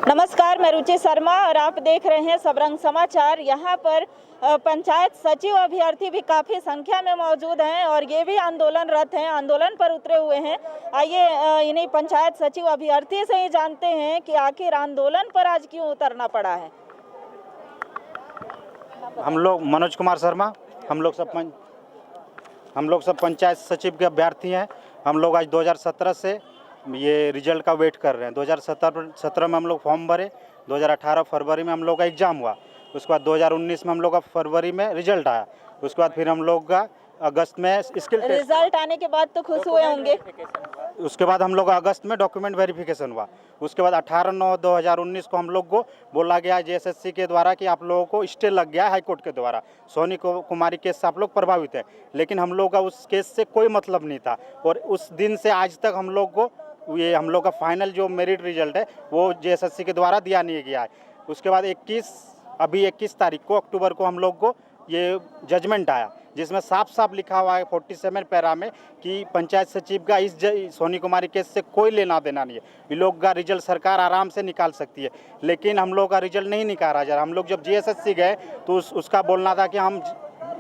नमस्कार, मैं रुचि शर्मा और आप देख रहे हैं सबरंग समाचार। यहाँ पर पंचायत सचिव अभ्यर्थी भी काफ़ी संख्या में मौजूद हैं और ये भी आंदोलनरत हैं, आंदोलन पर उतरे हुए हैं। आइए इन्हीं पंचायत सचिव अभ्यर्थी से ही जानते हैं कि आखिर आंदोलन पर आज क्यों उतरना पड़ा है। हम लोग मनोज कुमार शर्मा, हम लोग सब पंचायत सचिव के अभ्यर्थी हैं। हम लोग आज 2017 से ये रिजल्ट का वेट कर रहे हैं। 2017 में हम लोग फॉर्म भरे, 2018 फरवरी में हम लोग का एग्ज़ाम हुआ, उसके बाद 2019 में हम लोग का फरवरी में रिजल्ट आया, उसके बाद फिर हम लोग का अगस्त में स्किल रिजल्ट आने के बाद तो खुश हुए होंगे। उसके बाद हम लोग अगस्त में डॉक्यूमेंट वेरिफिकेशन हुआ। उसके बाद 18/9/2019 को हम लोग को बोला गया JSSC के द्वारा कि आप लोगों को स्टे लग गया हाई कोर्ट के द्वारा, सोनी कुमारी केस से आप लोग प्रभावित हैं। लेकिन हम लोग का उस केस से कोई मतलब नहीं था और उस दिन से आज तक हम लोग को हम लोग का फाइनल जो मेरिट रिजल्ट है वो JSSC के द्वारा दिया नहीं गया है। उसके बाद 21 तारीख को अक्टूबर को हम लोग को ये जजमेंट आया, जिसमें साफ साफ लिखा हुआ है 47 पैरा में कि पंचायत सचिव का इस सोनी कुमारी केस से कोई लेना देना नहीं है। ये लोग का रिजल्ट सरकार आराम से निकाल सकती है, लेकिन हम लोग का रिजल्ट नहीं निकाला जा रहा। हम लोग जब JSSC गए तो उसका बोलना था कि हम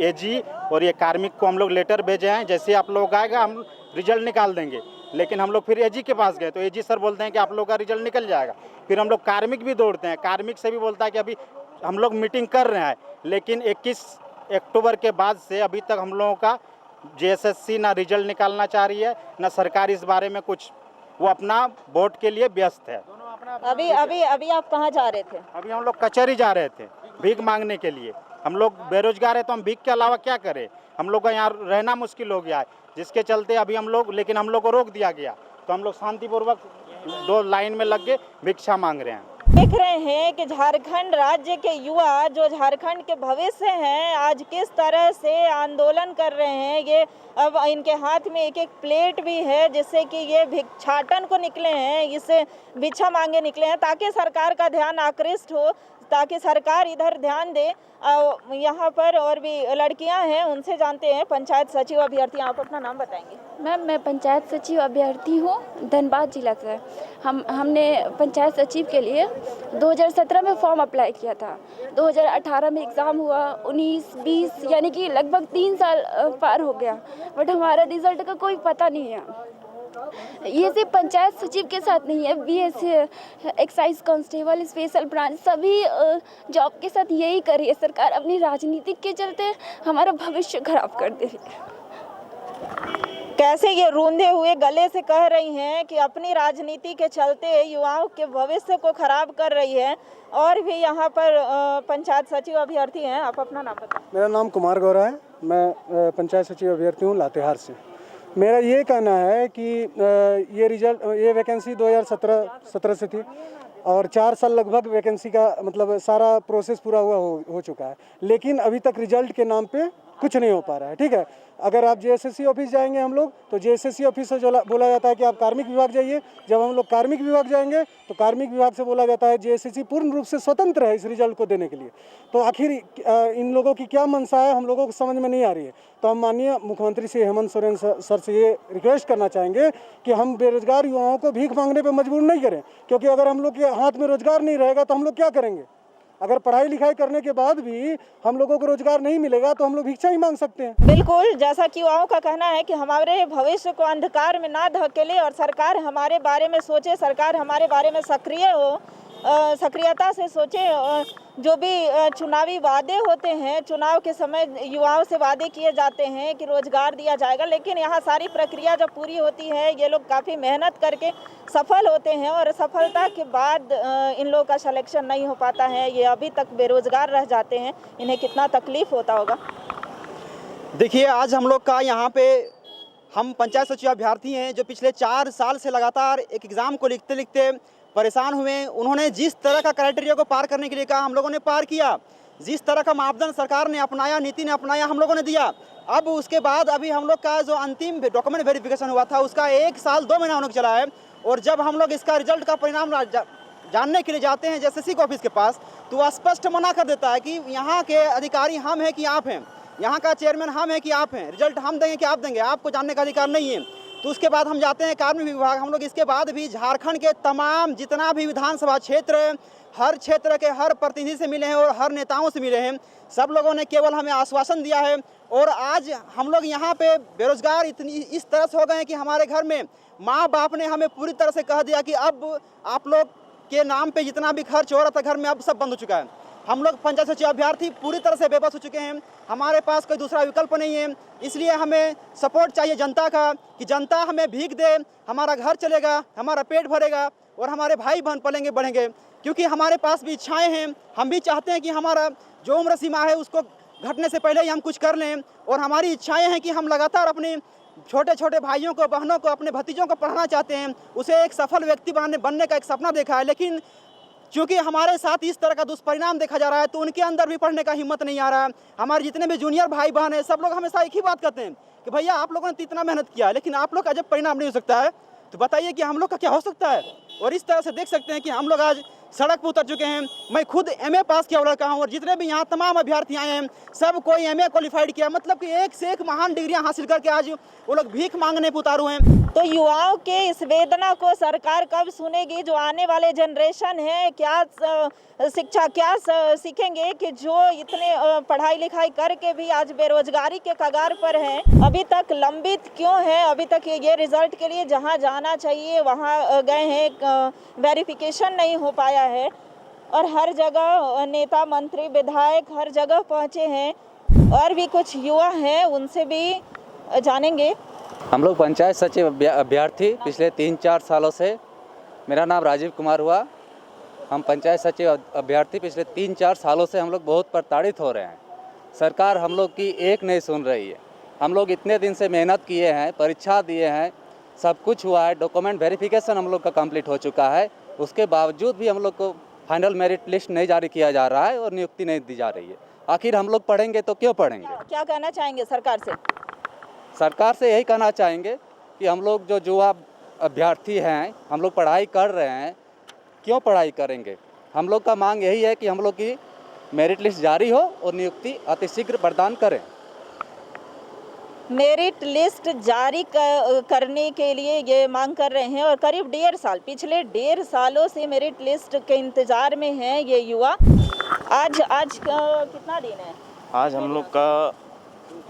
AG और ये कार्मिक को हम लोग लेटर भेजे हैं, जैसे आप लोग आएगा हम रिजल्ट निकाल देंगे। लेकिन हम लोग फिर AG के पास गए तो AG सर बोलते हैं कि आप लोग का रिजल्ट निकल जाएगा। फिर हम लोग कार्मिक भी दौड़ते हैं, कार्मिक से भी बोलता है कि अभी हम लोग मीटिंग कर रहे हैं, लेकिन 21 अक्टूबर के बाद से अभी तक हम लोगों का JSSC ना रिजल्ट निकालना चाह रही है, ना सरकार इस बारे में कुछ, वो अपना वोट के लिए व्यस्त है। अभी आप कहाँ जा रहे थे? अभी हम लोग कचहरी जा रहे थे भीख मांगने के लिए। हम लोग बेरोजगार है तो हम भीख के अलावा क्या करें। हम लोग का यहाँ रहना मुश्किल हो गया है, जिसके चलते अभी हम लोग को रोक दिया गया, तो हम लोग शांतिपूर्वक 2 लाइन में लग के भिक्षा मांग रहे हैं। देख रहे हैं कि झारखंड राज्य के युवा जो झारखंड के भविष्य हैं आज किस तरह से आंदोलन कर रहे हैं। ये अब इनके हाथ में एक प्लेट भी है जिससे कि ये भिक्षाटन को निकले हैं, इससे भिक्षा मांगे निकले हैं ताकि सरकार का ध्यान आकृष्ट हो, ताकि सरकार इधर ध्यान दे। यहाँ पर और भी लड़कियां हैं, उनसे जानते हैं। पंचायत सचिव अभ्यर्थी, आप अपना नाम बताएंगे? मैम, मैं पंचायत सचिव अभ्यर्थी हूँ धनबाद जिला से। हमने पंचायत सचिव के लिए 2017 में फॉर्म अप्लाई किया था, 2018 में एग्ज़ाम हुआ, 19-20 यानी कि लगभग 3 साल पार हो गया, बट हमारा रिज़ल्ट का कोई पता नहीं है। ये सिर्फ पंचायत सचिव के साथ नहीं है, BS excise constable, special branch, सभी जॉब के साथ यही कर रही है सरकार। अपनी राजनीति के चलते हमारा भविष्य खराब कर दे रही है। कैसे ये रूंधे हुए गले से कह रही हैं कि अपनी राजनीति के चलते युवाओं के भविष्य को खराब कर रही है। और भी यहाँ पर पंचायत सचिव अभ्यर्थी हैं, आप अपना नाम बताएं? मेरा नाम कुमार गौरा है, मैं पंचायत सचिव अभ्यर्थी हूँ लातेहार से। मेरा ये कहना है कि ये वैकेंसी 2017 से थी और 4 साल लगभग वैकेंसी का मतलब सारा प्रोसेस पूरा हो चुका है, लेकिन अभी तक रिजल्ट के नाम पे कुछ नहीं हो पा रहा है। ठीक है, अगर आप JSSC ऑफिस जाएंगे हम लोग तो JSSC ऑफिस से बोला जाता है कि आप कार्मिक विभाग जाइए। जब हम लोग कार्मिक विभाग जाएंगे तो कार्मिक विभाग से बोला जाता है JSSC पूर्ण रूप से स्वतंत्र है इस रिजल्ट को देने के लिए। तो आखिर इन लोगों की क्या मंशा है हम लोगों को समझ में नहीं आ रही है। तो हम माननीय मुख्यमंत्री श्री हेमंत सोरेन सर से ये रिक्वेस्ट करना चाहेंगे कि हम बेरोजगार युवाओं को भीख मांगने पर मजबूर नहीं करें, क्योंकि अगर हम लोग के हाथ में रोजगार नहीं रहेगा तो हम लोग क्या करेंगे। अगर पढ़ाई लिखाई करने के बाद भी हम लोगों को रोजगार नहीं मिलेगा तो हम लोग भिक्षा ही मांग सकते हैं। बिल्कुल, जैसा कि युवाओं का कहना है कि हमारे भविष्य को अंधकार में ना धकेले और सरकार हमारे बारे में सोचे, सरकार हमारे बारे में सक्रिय हो, सक्रियता से सोचे। जो भी चुनावी वादे होते हैं, चुनाव के समय युवाओं से वादे किए जाते हैं कि रोजगार दिया जाएगा, लेकिन यहाँ सारी प्रक्रिया जब पूरी होती है ये लोग काफ़ी मेहनत करके सफल होते हैं और सफलता के बाद इन लोगों का सिलेक्शन नहीं हो पाता है, ये अभी तक बेरोजगार रह जाते हैं। इन्हें कितना तकलीफ होता होगा। देखिए, आज हम लोग का यहाँ पे हम पंचायत सचिव अभ्यर्थी हैं जो पिछले 4 साल से लगातार एक एग्ज़ाम को लिखते लिखते परेशान हुए। उन्होंने जिस तरह का क्राइटेरिया को पार करने के लिए कहा हम लोगों ने पार किया, जिस तरह का मापदंड सरकार ने अपनाया, नीति ने अपनाया, हम लोगों ने दिया। अब उसके बाद अभी हम लोग का जो अंतिम डॉक्यूमेंट वेरिफिकेशन हुआ था उसका 1 साल 2 महीना होने को चला है, और जब हम लोग इसका रिजल्ट का परिणाम जानने के लिए जाते हैं JSSC के ऑफिस के पास तो वह स्पष्ट मना कर देता है कि यहाँ के अधिकारी हम हैं कि आप हैं, यहाँ का चेयरमैन हम हैं कि आप हैं, रिजल्ट हम देंगे कि आप देंगे, आपको जानने का अधिकार नहीं है। तो उसके बाद हम जाते हैं कार्मिक विभाग। हम लोग इसके बाद भी झारखंड के तमाम जितना भी विधानसभा क्षेत्र है, हर क्षेत्र के हर प्रतिनिधि से मिले हैं और हर नेताओं से मिले हैं। सब लोगों ने केवल हमें आश्वासन दिया है। और आज हम लोग यहाँ पे बेरोजगार इस तरह से हो गए हैं कि हमारे घर में माँ बाप ने हमें पूरी तरह से कह दिया कि अब आप लोग के नाम पे जितना भी खर्च हो रहा था घर में, अब सब बंद हो चुका है। हम लोग पंचायत सचिव अभ्यर्थी पूरी तरह से बेबस हो चुके हैं। हमारे पास कोई दूसरा विकल्प नहीं है। इसलिए हमें सपोर्ट चाहिए जनता का, कि जनता हमें भीख दे, हमारा घर चलेगा, हमारा पेट भरेगा और हमारे भाई बहन पलेंगे बढ़ेंगे। क्योंकि हमारे पास भी इच्छाएं हैं। हम भी चाहते हैं कि हमारा जो उम्र सीमा है उसको घटने से पहले ही हम कुछ कर लें। और हमारी इच्छाएं हैं कि हम लगातार अपने छोटे छोटे भाइयों को, बहनों को, अपने भतीजों को पढ़ाना चाहते हैं। उसे एक सफल व्यक्ति बनने का एक सपना देखा है। लेकिन क्योंकि हमारे साथ इस तरह का दुष्परिणाम देखा जा रहा है तो उनके अंदर भी पढ़ने का हिम्मत नहीं आ रहा है। हमारे जितने भी जूनियर भाई बहन हैं सब लोग हमेशा एक ही बात कहते हैं कि भैया आप लोगों ने तो इतना मेहनत किया है, लेकिन आप लोग का जब परिणाम नहीं हो सकता है तो बताइए कि हम लोग का क्या हो सकता है। और इस तरह से देख सकते हैं कि हम लोग आज सड़क पर उतर चुके हैं। मैं खुद MA पास किया हुआ लड़का हूँ और जितने भी यहाँ तमाम अभ्यर्थी आए हैं सब कोई MA क्वालिफाइड किया, मतलब कि एक से एक महान डिग्रियाँ हासिल करके आज वो लोग भीख मांगने पर उतारू हैं। तो युवाओं के इस वेदना को सरकार कब सुनेगी? जो आने वाले जनरेशन है क्या शिक्षा क्या सीखेंगे कि जो इतने पढ़ाई लिखाई करके भी आज बेरोजगारी के कगार पर हैं, अभी तक लंबित क्यों है? अभी तक ये रिजल्ट के लिए जहां जाना चाहिए वहां गए हैं, वेरिफिकेशन नहीं हो पाया है और हर जगह नेता मंत्री विधायक हर जगह पहुंचे हैं। और भी कुछ युवा हैं, उनसे भी जानेंगे। हम लोग पंचायत सचिव अभ्यर्थी पिछले 3-4 सालों से, मेरा नाम राजीव कुमार हुआ। हम पंचायत सचिव अभ्यर्थी पिछले 3-4 सालों से हम लोग बहुत प्रताड़ित हो रहे हैं। सरकार हम लोग की एक नहीं सुन रही है। हम लोग इतने दिन से मेहनत किए हैं, परीक्षा दिए हैं, सब कुछ हुआ है, डॉक्यूमेंट वेरिफिकेशन हम लोग का कंप्लीट हो चुका है। उसके बावजूद भी हम लोग को फाइनल मेरिट लिस्ट नहीं जारी किया जा रहा है और नियुक्ति नहीं दी जा रही है। आखिर हम लोग पढ़ेंगे तो क्यों पढ़ेंगे? क्या कहना चाहेंगे सरकार से? सरकार से यही कहना चाहेंगे कि हम लोग जो युवा अभ्यर्थी हैं, हम लोग पढ़ाई कर रहे हैं, क्यों पढ़ाई करेंगे? हम लोग का मांग यही है कि हम लोग की मेरिट लिस्ट जारी हो और नियुक्ति अतिशीघ्र प्रदान करें। मेरिट लिस्ट जारी करने के लिए ये मांग कर रहे हैं और करीब 1.5 साल, पिछले 1.5 सालों से मेरिट लिस्ट के इंतजार में हैं ये युवा। आज कितना दिन है? आज हम लोग का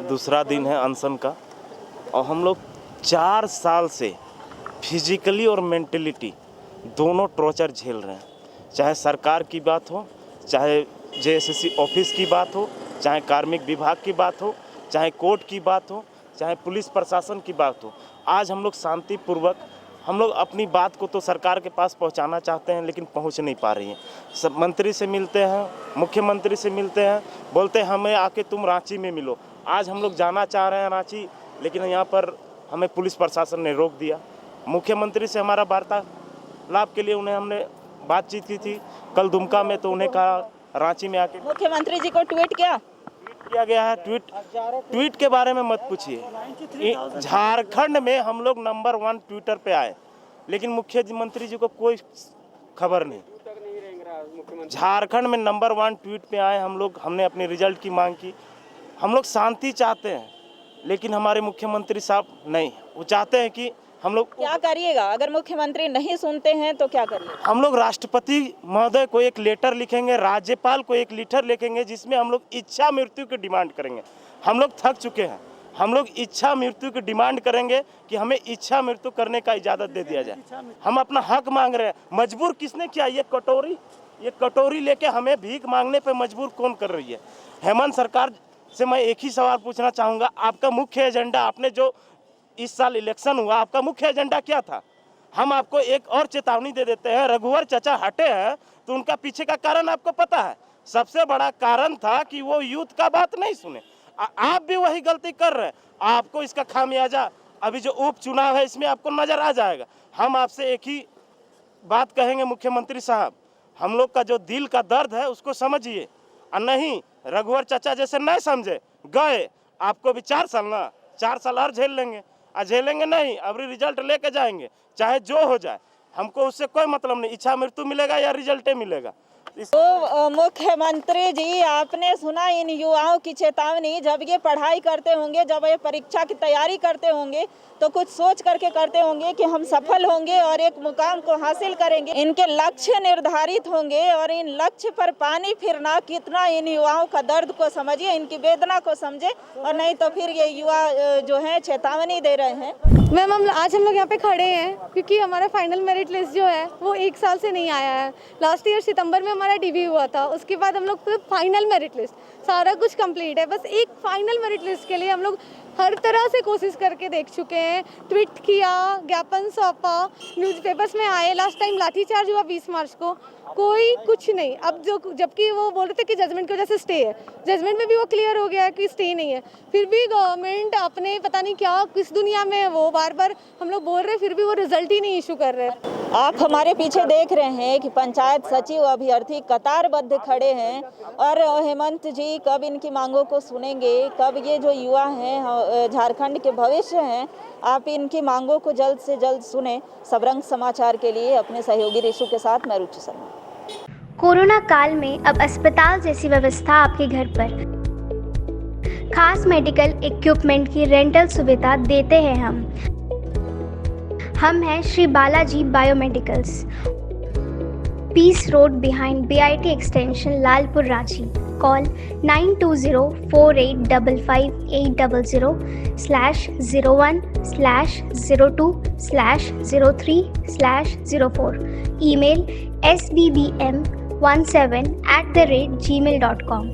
दूसरा दिन है अनशन का और हम लोग 4 साल से फिजिकली और मेंटलिटी दोनों टॉर्चर झेल रहे हैं। चाहे सरकार की बात हो, चाहे JSSC ऑफिस की बात हो, चाहे कार्मिक विभाग की बात हो, चाहे कोर्ट की बात हो, चाहे पुलिस प्रशासन की बात हो। आज हम लोग शांतिपूर्वक हम लोग अपनी बात को तो सरकार के पास पहुंचाना चाहते हैं लेकिन पहुंच नहीं पा रही हैं। सब मंत्री से मिलते हैं, मुख्यमंत्री से मिलते हैं, बोलते हैं हमें आके तुम रांची में मिलो। आज हम लोग जाना चाह रहे हैं रांची, लेकिन यहाँ पर हमें पुलिस प्रशासन ने रोक दिया। मुख्यमंत्री से हमारा वार्तालाप के लिए उन्हें हमने बातचीत की थी कल दुमका में, तो उन्हें कहा रांची में आके मुख्यमंत्री जी को ट्वीट किया गया है। ट्वीट के बारे में मत पूछिए। झारखंड में हम लोग नंबर 1 ट्विटर पे आए, लेकिन मुख्यमंत्री जी को कोई खबर नहीं। झारखंड में नंबर 1 ट्वीट पे आए हम लोग। हमने अपने रिजल्ट की मांग की। हम लोग शांति चाहते हैं, लेकिन हमारे मुख्यमंत्री साहब नहीं, वो चाहते हैं कि हम लोग क्या करिएगा? अगर मुख्यमंत्री नहीं सुनते हैं तो क्या करिए? हम लोग राष्ट्रपति महोदय को एक लेटर लिखेंगे, राज्यपाल को एक लेटर लिखेंगे, जिसमें हम लोग इच्छा मृत्यु की डिमांड करेंगे। हम लोग थक चुके हैं। हम लोग इच्छा मृत्यु की डिमांड करेंगे कि हमें इच्छा मृत्यु करने का इजाज़त दे दिया जाए। हम अपना हक मांग रहे हैं। मजबूर किसने किया? ये कटोरी लेके हमें भीख मांगने पे मजबूर कौन कर रही है? हेमंत सरकार से मैं एक ही सवाल पूछना चाहूँगा, आपका मुख्य एजेंडा, आपने जो इस साल इलेक्शन हुआ, आपका मुख्य एजेंडा क्या था? हम आपको एक और चेतावनी दे देते हैं। रघुवर चाचा हटे हैं तो उनका पीछे का कारण आपको पता है। सबसे बड़ा कारण था कि वो यूथ का बात नहीं सुने। आप भी वही गलती कर रहे हैं। आपको इसका खामियाजा अभी जो उपचुनाव है इसमें आपको नजर आ जाएगा। हम आपसे एक ही बात कहेंगे, मुख्यमंत्री साहब, हम लोग का जो दिल का दर्द है उसको समझिए, और नहीं रघुवर चाचा जैसे नहीं समझे गए। आपको भी 4 साल ना, 4 साल और झेल लेंगे। झेलेंगे नहीं, अभी रिजल्ट लेके जाएंगे, चाहे जो हो जाए। हमको उससे कोई मतलब नहीं, इच्छा मृत्यु मिलेगा या रिजल्टे मिलेगा। तो मुख्यमंत्री जी, आपने सुना इन युवाओं की चेतावनी, जब ये पढ़ाई करते होंगे, जब ये परीक्षा की तैयारी करते होंगे तो कुछ सोच करके करते होंगे कि हम सफल होंगे और एक मुकाम को हासिल करेंगे। इनके लक्ष्य निर्धारित होंगे और इन लक्ष्य पर पानी फिरना, कितना इन युवाओं का दर्द को समझिए, इनकी वेदना को समझे, और नहीं तो फिर ये युवा जो है चेतावनी दे रहे हैं। मैम, आज हम लोग यहाँ पे खड़े हैं क्योंकि हमारा फाइनल मेरिट लिस्ट जो है वो 1 साल से नहीं आया है। लास्ट ईयर सितंबर में हमारा डीवी हुआ था, उसके बाद हम लोग फाइनल मेरिट लिस्ट सारा कुछ कंप्लीट है, बस एक फाइनल मेरिट लिस्ट के लिए हम लोग हर तरह से कोशिश करके देख चुके हैं। ट्वीट किया, ज्ञापन सौंपा, न्यूज़पेपर्स में आए, लास्ट टाइम लाठीचार्ज हुआ 20 मार्च को, कोई कुछ नहीं। अब जबकि वो बोल रहे थे कि जजमेंट की वजह से स्टे है, जजमेंट में भी वो क्लियर हो गया है कि स्टे नहीं है, फिर भी गवर्नमेंट अपने पता नहीं क्या किस दुनिया में है, वो बार बार हम लोग बोल रहे हैं फिर भी वो रिजल्ट ही नहीं इशू कर रहे। आप हमारे पीछे देख रहे हैं कि पंचायत सचिव अभ्यर्थी कतारबद्ध खड़े हैं, और हेमंत जी कब इनकी मांगों को सुनेंगे, कब ये जो युवा हैं झारखंड के भविष्य हैं, आप इनकी मांगों को जल्द से जल्द सुने। सबरंग समाचार के लिए अपने सहयोगी रिशु के साथ मैं रुचि शर्मा। कोरोना काल में अब अस्पताल जैसी व्यवस्था आपके घर पर। खास मेडिकल इक्विपमेंट की रेंटल सुविधा देते हैं हम हैं Shri Balaji Biomedicals, Peace Road behind BIT extension, Lalpur, Ranchi. Call 9204850001/02/03/04। Email sbbm17@gmail.com।